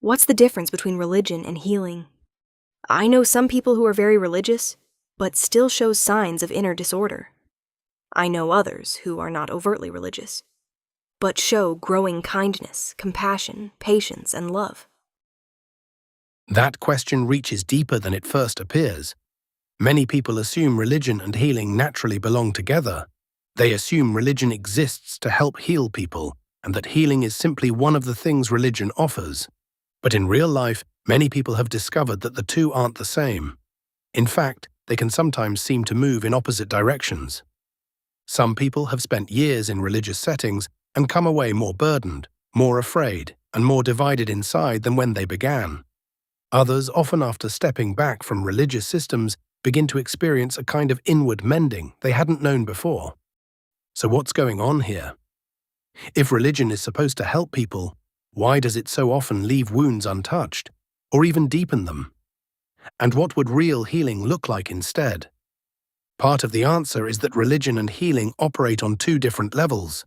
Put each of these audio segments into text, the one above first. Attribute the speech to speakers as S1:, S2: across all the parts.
S1: What's the difference between religion and healing? I know some people who are very religious, but still show signs of inner disorder. I know others who are not overtly religious, but show growing kindness, compassion, patience, and love.
S2: That question reaches deeper than it first appears. Many people assume religion and healing naturally belong together. They assume religion exists to help heal people, and that healing is simply one of the things religion offers. But in real life, many people have discovered that the two aren't the same. In fact, they can sometimes seem to move in opposite directions. Some people have spent years in religious settings and come away more burdened, more afraid, and more divided inside than when they began. Others, often after stepping back from religious systems, begin to experience a kind of inward mending they hadn't known before. So what's going on here? If religion is supposed to help people, why does it so often leave wounds untouched, or even deepen them? And what would real healing look like instead? Part of the answer is that religion and healing operate on two different levels.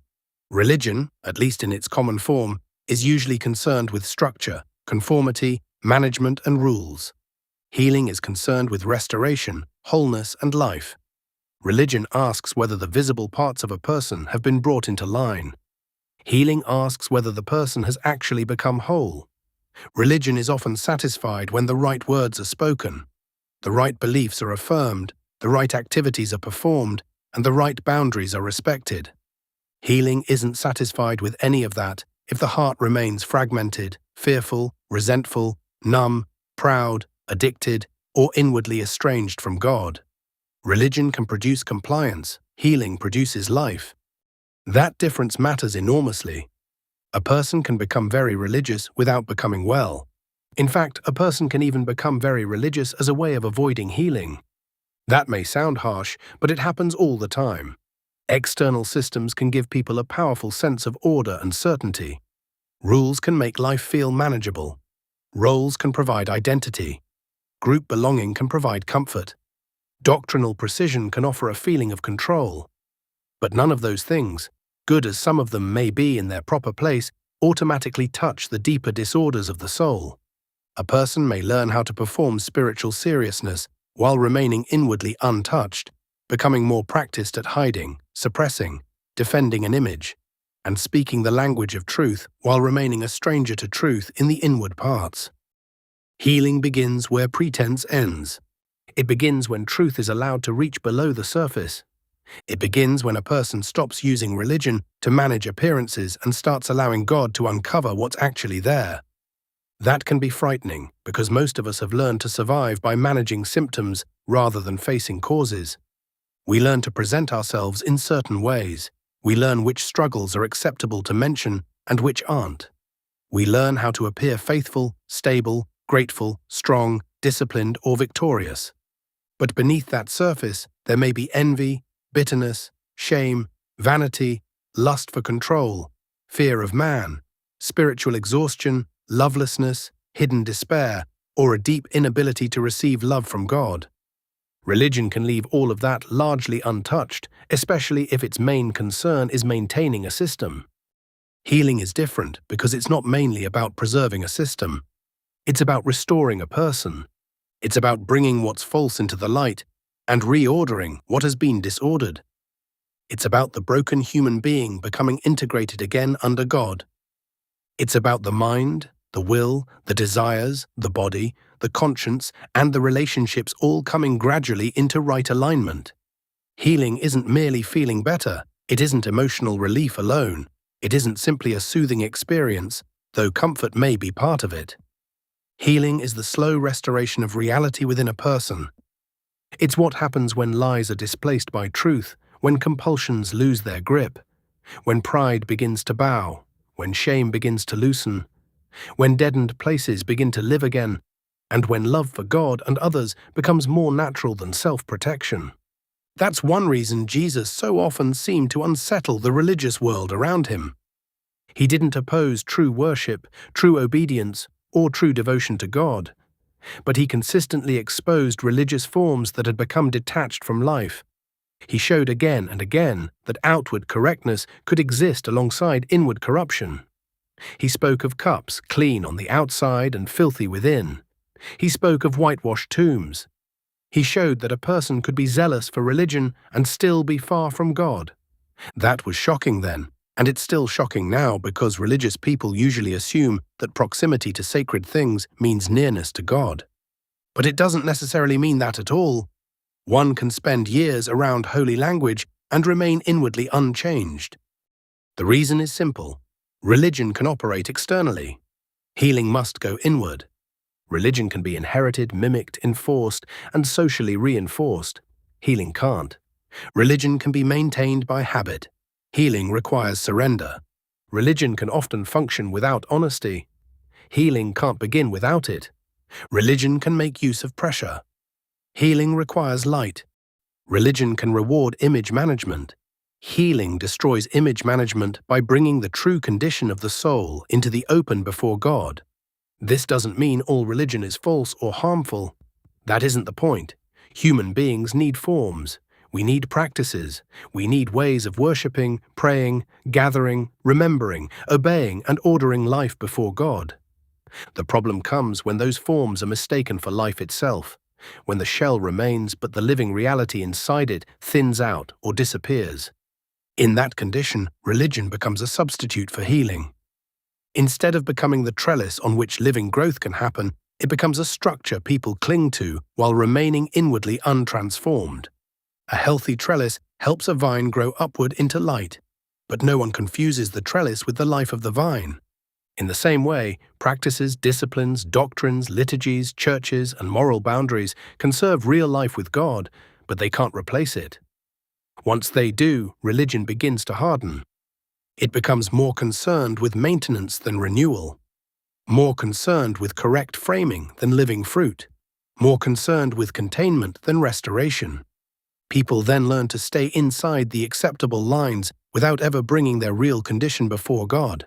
S2: Religion, at least in its common form, is usually concerned with structure, conformity, management, and rules. Healing is concerned with restoration, wholeness, and life. Religion asks whether the visible parts of a person have been brought into line. Healing asks whether the person has actually become whole. Religion is often satisfied when the right words are spoken, the right beliefs are affirmed, the right activities are performed, and the right boundaries are respected. Healing isn't satisfied with any of that if the heart remains fragmented, fearful, resentful, numb, proud, addicted, or inwardly estranged from God. Religion can produce compliance, healing produces life. That difference matters enormously. A person can become very religious without becoming well. In fact, a person can even become very religious as a way of avoiding healing. That may sound harsh, but it happens all the time. External systems can give people a powerful sense of order and certainty. Rules can make life feel manageable. Roles can provide identity. Group belonging can provide comfort. Doctrinal precision can offer a feeling of control. But none of those things, good as some of them may be in their proper place, automatically touch the deeper disorders of the soul. A person may learn how to perform spiritual seriousness while remaining inwardly untouched, becoming more practiced at hiding, suppressing, defending an image, and speaking the language of truth while remaining a stranger to truth in the inward parts. Healing begins where pretense ends. It begins when truth is allowed to reach below the surface. It begins when a person stops using religion to manage appearances and starts allowing God to uncover what's actually there. That can be frightening because most of us have learned to survive by managing symptoms rather than facing causes. We learn to present ourselves in certain ways. We learn which struggles are acceptable to mention and which aren't. We learn how to appear faithful, stable, grateful, strong, disciplined, or victorious. But beneath that surface, there may be envy, bitterness, shame, vanity, lust for control, fear of man, spiritual exhaustion, lovelessness, hidden despair, or a deep inability to receive love from God. Religion can leave all of that largely untouched, especially if its main concern is maintaining a system. Healing is different because it's not mainly about preserving a system. It's about restoring a person. It's about bringing what's false into the light and reordering what has been disordered. It's about the broken human being becoming integrated again under God. It's about the mind, the will, the desires, the body, the conscience, and the relationships all coming gradually into right alignment. Healing isn't merely feeling better. It isn't emotional relief alone. It isn't simply a soothing experience, though comfort may be part of it. Healing is the slow restoration of reality within a person. It's what happens when lies are displaced by truth, when compulsions lose their grip, when pride begins to bow, when shame begins to loosen, when deadened places begin to live again, and when love for God and others becomes more natural than self-protection. That's one reason Jesus so often seemed to unsettle the religious world around him. He didn't oppose true worship, true obedience, or true devotion to God, but he consistently exposed religious forms that had become detached from life. He showed again and again that outward correctness could exist alongside inward corruption. He spoke of cups clean on the outside and filthy within. He spoke of whitewashed tombs. He showed that a person could be zealous for religion and still be far from God. That was shocking then, and it's still shocking now because religious people usually assume that proximity to sacred things means nearness to God. But it doesn't necessarily mean that at all. One can spend years around holy language and remain inwardly unchanged. The reason is simple. Religion can operate externally. Healing must go inward. Religion can be inherited, mimicked, enforced, and socially reinforced. Healing can't. Religion can be maintained by habit. Healing requires surrender. Religion can often function without honesty. Healing can't begin without it. Religion can make use of pressure. Healing requires light. Religion can reward image management. Healing destroys image management by bringing the true condition of the soul into the open before God. This doesn't mean all religion is false or harmful. That isn't the point. Human beings need forms. We need practices. We need ways of worshipping, praying, gathering, remembering, obeying, and ordering life before God. The problem comes when those forms are mistaken for life itself, when the shell remains but the living reality inside it thins out or disappears. In that condition, religion becomes a substitute for healing. Instead of becoming the trellis on which living growth can happen, it becomes a structure people cling to while remaining inwardly untransformed. A healthy trellis helps a vine grow upward into light, but no one confuses the trellis with the life of the vine. In the same way, practices, disciplines, doctrines, liturgies, churches, and moral boundaries can serve real life with God, but they can't replace it. Once they do, religion begins to harden. It becomes more concerned with maintenance than renewal, more concerned with correct framing than living fruit, more concerned with containment than restoration. People then learn to stay inside the acceptable lines without ever bringing their real condition before God.